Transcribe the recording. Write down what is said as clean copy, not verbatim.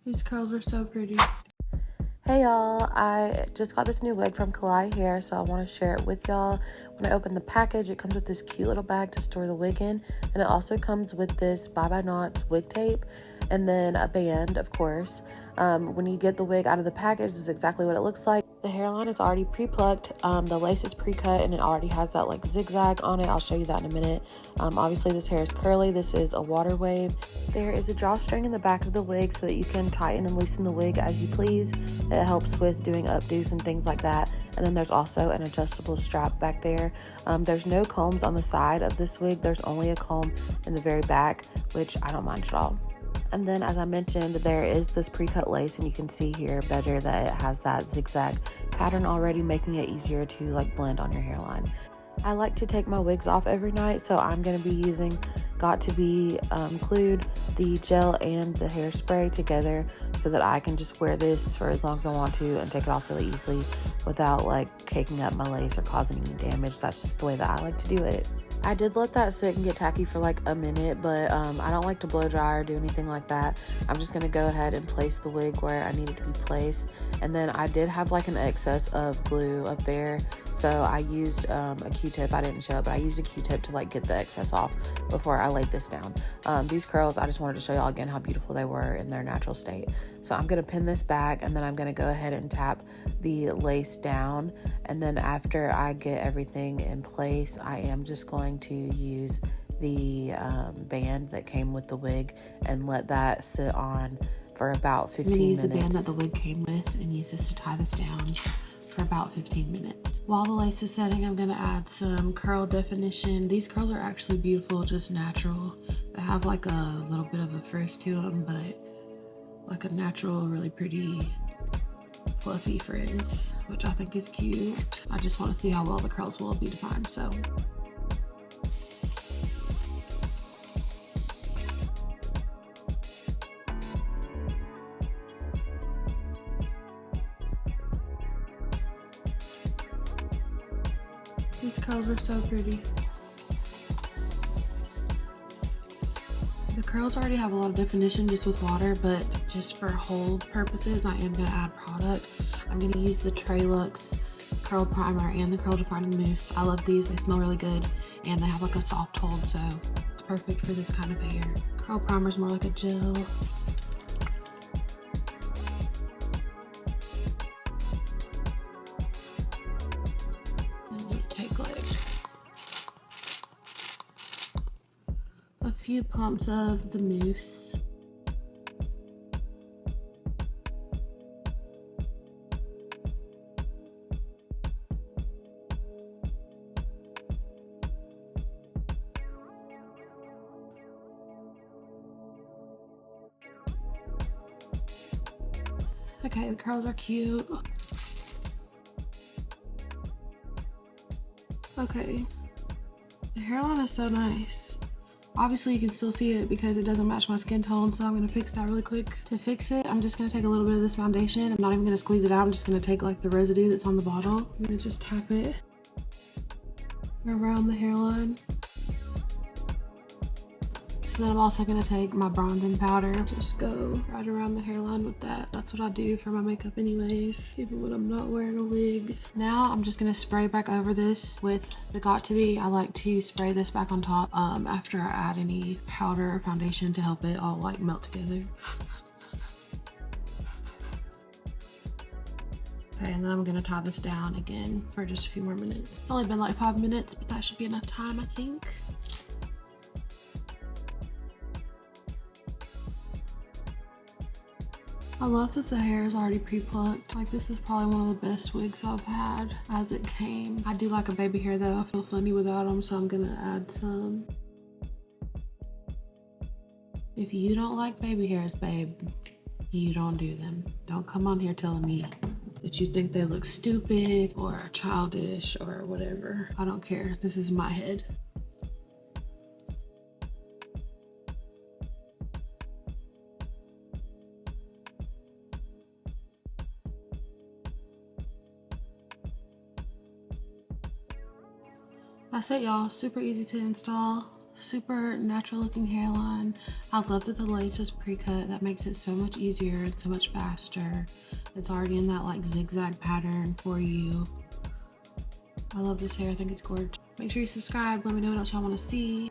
These curls are so pretty. Hey y'all, I just got this new wig from Kalai Hair, so I want to share it with y'all. When I open the package, it comes with this cute little bag to store the wig in, and it also comes with this Bye Bye Knots wig tape, and then a band, of course. When you get the wig out of the package, this is exactly what it looks like. The hairline is already pre-plucked, the lace is pre-cut, and it already has that like zigzag on it. I'll show you that in a minute. Obviously this hair is curly. This is a water wave. There is a drawstring in the back of the wig so that you can tighten and loosen the wig as you please. It helps with doing updos and things like that. And then there's also an adjustable strap back there. There's no combs on the side of this wig. There's only a comb in the very back, which I don't mind at all. And then, as I mentioned, there is this pre-cut lace, and you can see here better that it has that zigzag pattern already, making it easier to like blend on your hairline. I like to take my wigs off every night, so I'm going to be using Got2b Glued, the gel and the hairspray together, so that I can just wear this for as long as I want to and take it off really easily without like caking up my lace or causing any damage. That's just the way that I like to do it. I did let that sit and get tacky for like a minute, but I don't like to blow dry or do anything like that. I'm just gonna go ahead and place the wig where I need it to be placed. And then I did have like an excess of glue up there, so I used a Q-tip. I didn't show it, but I used a Q-tip to like get the excess off before I laid this down. These curls, I just wanted to show y'all again how beautiful they were in their natural state. So I'm gonna pin this back, and then I'm gonna go ahead and tap the lace down. And then after I get everything in place, I am just going to use the band that came with the wig and let that sit on for about 15 minutes. I'm gonna use the band that the wig came with and use this to tie this down for about 15 minutes. While the lace is setting, I'm gonna add some curl definition. These curls are actually beautiful, just natural. They have like a little bit of a frizz to them, but like a natural, really pretty fluffy frizz, which I think is cute. I just want to see how well the curls will be defined, so. These curls are so pretty. The curls already have a lot of definition just with water, but just for hold purposes, I am gonna add product. I'm gonna use the Trelux curl primer and the curl defining mousse. I love these, they smell really good, and they have like a soft hold, so it's perfect for this kind of hair. Curl primer is more like a gel. A few pumps of the mousse. Okay, the curls are cute. Okay, the hairline is so nice. Obviously you can still see it because it doesn't match my skin tone, so I'm gonna fix that really quick. To fix it, I'm just gonna take a little bit of this foundation. I'm not even gonna squeeze it out. I'm just gonna take like the residue that's on the bottle. I'm gonna just tap it around the hairline. So then I'm also gonna take my bronzing powder, just go right around the hairline with that. That's what I do for my makeup anyways, even when I'm not wearing a wig. Now I'm just gonna spray back over this with the Got2b. I like to spray this back on top after I add any powder or foundation to help it all like melt together. Okay, and then I'm gonna tie this down again for just a few more minutes. It's only been like 5 minutes, but that should be enough time, I think. I love that the hair is already pre-plucked. Like, this is probably one of the best wigs I've had as it came. I do like a baby hair though. I feel funny without them, so I'm gonna add some. If you don't like baby hairs, babe, you don't do them. Don't come on here telling me that you think they look stupid or childish or whatever. I don't care. This is my head. That's it, y'all. Super easy to install. Super natural looking hairline. I love that the lace was pre-cut. That makes it so much easier and so much faster. It's already in that like zigzag pattern for you. I love this hair. I think it's gorgeous. Make sure you subscribe. Let me know what else y'all want to see.